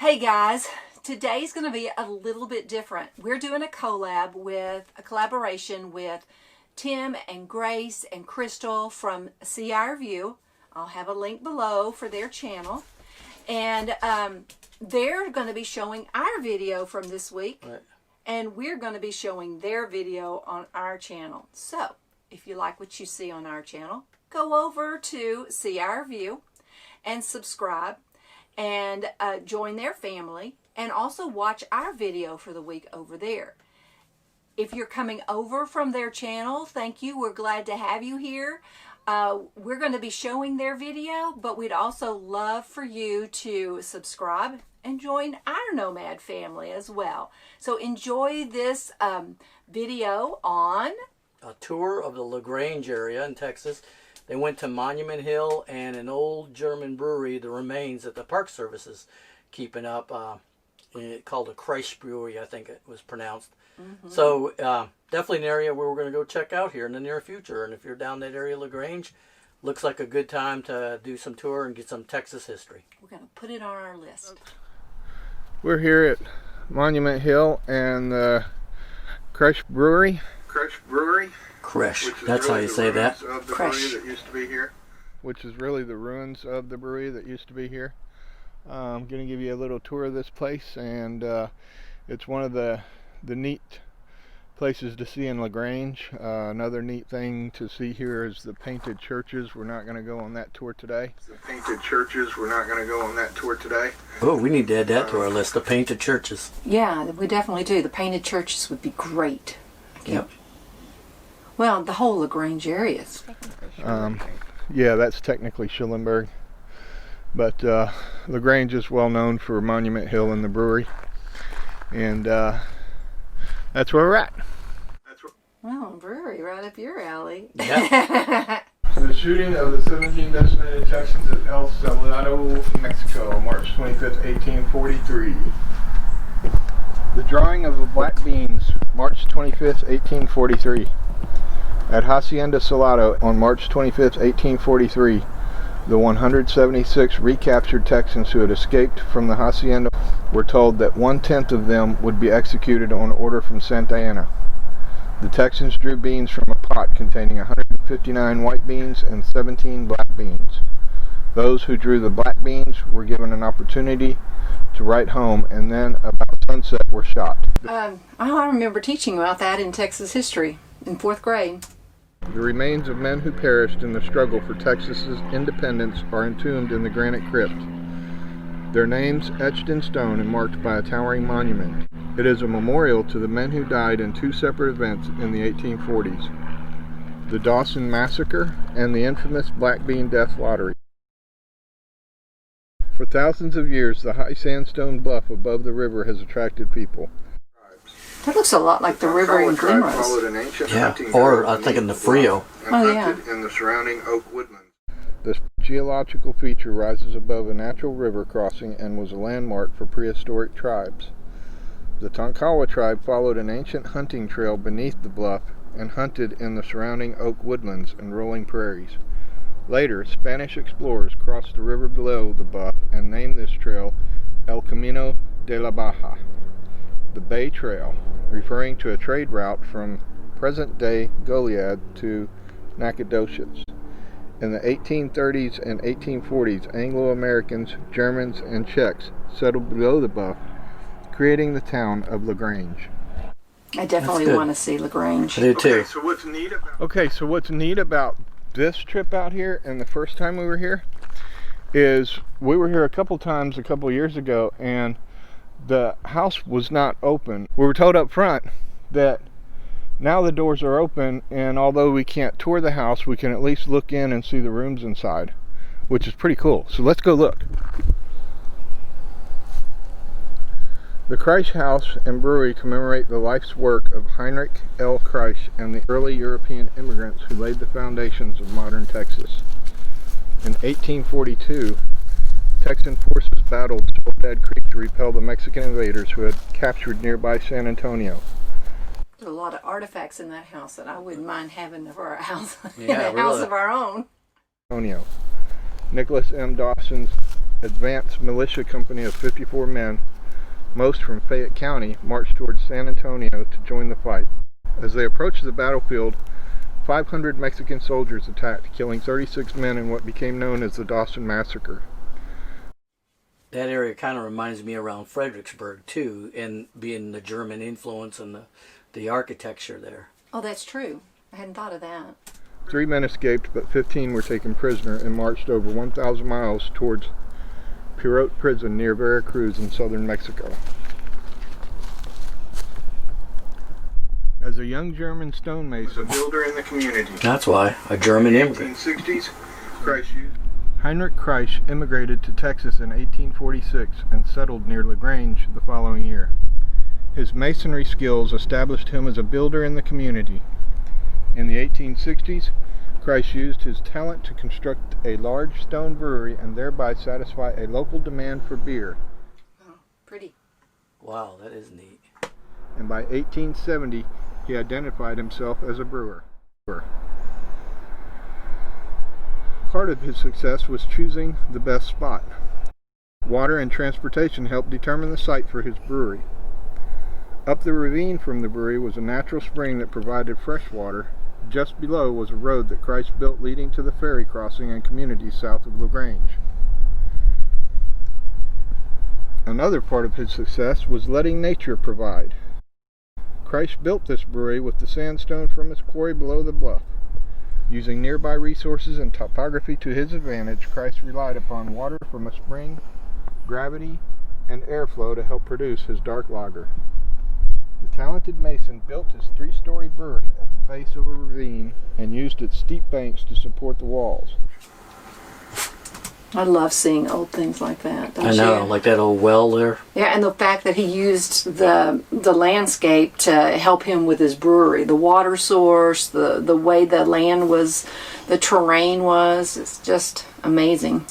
Hey guys, today's going to be a little bit different. We're doing a collaboration with Tim and Grace and Crystal from seeouRView. I'll have a link below for their channel. And they're going to be showing our video from this week. Right. And we're going to be showing their video on our channel. So, if you like what you see on our channel, go over to seeouRView and subscribe and join their family, and also watch our video for the week over there. If you're coming over from their channel, thank you. We're glad to have you here. We're going to be showing their video, but we'd also love for you to subscribe and join our Nomad family as well. So enjoy this video on a tour of the LaGrange area in Texas. They went to Monument Hill and an old German brewery, the remains that the Park Service is keeping up, called a Kreische Brewery, I think it was pronounced. Mm-hmm. So definitely an area where we're going to go check out here in the near future. And if you're down that area, LaGrange, looks like a good time to do some tour and get some Texas history. We're going to put it on our list. We're here at Monument Hill and the Kreische Brewery. Kreische, that's how you say that. Kreische. That used to be here. Which is really the ruins of the brewery that used to be here. I'm going to give you a little tour of this place, and it's one of the neat places to see in LaGrange. Another neat thing to see here is the painted churches. We're not going to go on that tour today. Oh, we need to add that to our list, the painted churches. Yeah, we definitely do. The painted churches would be great. Yep. Well, the whole LaGrange area is. Yeah, that's technically Schulenburg. But LaGrange is well known for Monument Hill and the brewery. And that's where we're at. Well, brewery right up your alley. Yeah. The shooting of the 17 decimated Texans at El Salado, Mexico, March 25th, 1843. The drawing of the black beans, March 25th, 1843. At Hacienda Salado on March 25th, 1843, the 176 recaptured Texans who had escaped from the hacienda were told that 1/10 of them would be executed on order from Santa Ana. The Texans drew beans from a pot containing 159 white beans and 17 black beans. Those who drew the black beans were given an opportunity to write home, and then about sunset were shot. I remember teaching about that in Texas history in 4th grade. The remains of men who perished in the struggle for Texas's independence are entombed in the granite crypt. Their names etched in stone and marked by a towering monument. It is a memorial to the men who died in two separate events in the 1840s. The Dawson Massacre and the infamous Black Bean Death Lottery. For thousands of years, the high sandstone bluff above the river has attracted people. That looks a lot like the river in Glenrose. Yeah, or I'm thinking the Frio. Oh, yeah. In the surrounding oak woodlands. This geological feature rises above a natural river crossing and was a landmark for prehistoric tribes. The Tonkawa tribe followed an ancient hunting trail beneath the bluff and hunted in the surrounding oak woodlands and rolling prairies. Later, Spanish explorers crossed the river below the bluff and named this trail El Camino de la Baja, the Bay Trail, referring to a trade route from present-day Goliad to Nacogdoches. In the 1830s and 1840s, Anglo-Americans, Germans, and Czechs settled below the bluff, creating the town of LaGrange. I definitely want to see LaGrange. I do too. Okay, so what's neat about this trip out here and the first time we were here is we were here a couple times a couple years ago, and the house was not open. We were told up front that now the doors are open, and although we can't tour the house, we can at least look in and see the rooms inside, which is pretty cool. So let's go look. The Kreische House and Brewery commemorate the life's work of Heinrich L. Kreische and the early European immigrants who laid the foundations of modern Texas. In 1842, Texan forces battled Soledad Creek to repel the Mexican invaders who had captured nearby San Antonio. There's a lot of artifacts in that house that I wouldn't mind having for our house, yeah, in a house of our own. Nicholas M. Dawson's advanced militia company of 54 men, most from Fayette County, marched towards San Antonio to join the fight. As they approached the battlefield, 500 Mexican soldiers attacked, killing 36 men in what became known as the Dawson Massacre. That area kind of reminds me around Fredericksburg too, and being the German influence and the architecture there. Oh, that's true. I hadn't thought of that. 3 men escaped, but 15 were taken prisoner and marched over 1,000 miles towards Perote Prison near Veracruz in southern Mexico. As a young German stonemason, was a builder in the community. That's why, a German immigrant. In the 1860s, Heinrich Kreische immigrated to Texas in 1846 and settled near LaGrange the following year. His masonry skills established him as a builder in the community. In the 1860s, Kreische used his talent to construct a large stone brewery and thereby satisfy a local demand for beer. Oh, pretty. Wow, that is neat. And by 1870, he identified himself as a brewer. Part of his success was choosing the best spot. Water and transportation helped determine the site for his brewery. Up the ravine from the brewery was a natural spring that provided fresh water. Just below was a road that Kreische built leading to the ferry crossing and communities south of LaGrange. Another part of his success was letting nature provide. Kreische built this brewery with the sandstone from his quarry below the bluff. Using nearby resources and topography to his advantage, Kreische relied upon water from a spring, gravity, and airflow to help produce his dark lager. The talented mason built his 3-story brewery at the base of a ravine and used its steep banks to support the walls. I love seeing old things like that. Don't I know, you? like that old well there. Yeah, and the fact that he used the landscape to help him with his brewery, the water source, the way the land was, the terrain was, it's just amazing.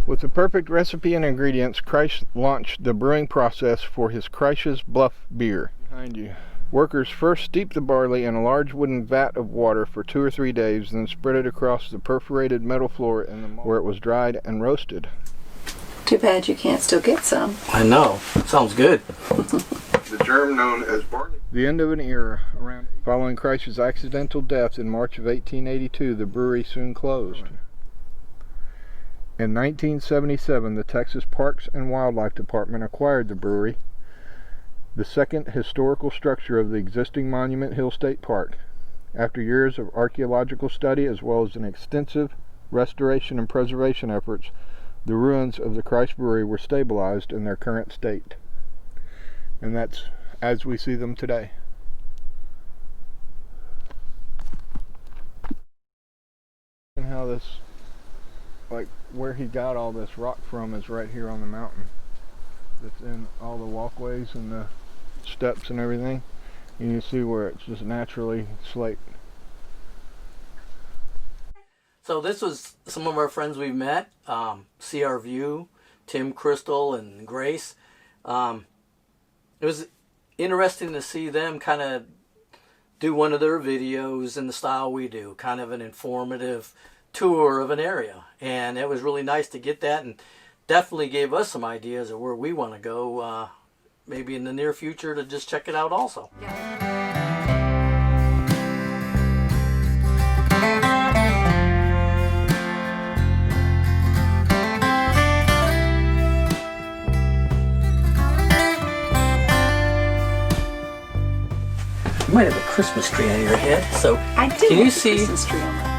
With the perfect recipe and ingredients, Kreische launched the brewing process for his Kreische's Bluff beer. Behind you. Workers first steeped the barley in a large wooden vat of water for 2 or 3 days, then spread it across the perforated metal floor in the where it was dried and roasted. Too bad you can't still get some. I know. Sounds good. The germ known as barley. The end of an era. Following Kreische's accidental death in March of 1882, the brewery soon closed. In 1977, the Texas Parks and Wildlife Department acquired the brewery, the second historical structure of the existing Monument Hill State Park. After years of archaeological study as well as an extensive restoration and preservation efforts, the ruins of the Kreische Brewery were stabilized in their current state. And that's as we see them today. And how this, like where he got all this rock from is right here on the mountain. It's in all the walkways and the steps and everything. And you see where it's just naturally slate. So this was some of our friends we've met, seeouRView, Tim, Crystal, and Grace. It was interesting to see them kind of do one of their videos in the style we do, kind of an informative tour of an area. And it was really nice to get that, and definitely gave us some ideas of where we want to go, maybe in the near future, to just check it out also. Yeah. You might have a Christmas tree on your head, so I do can you have a see? Christmas tree on my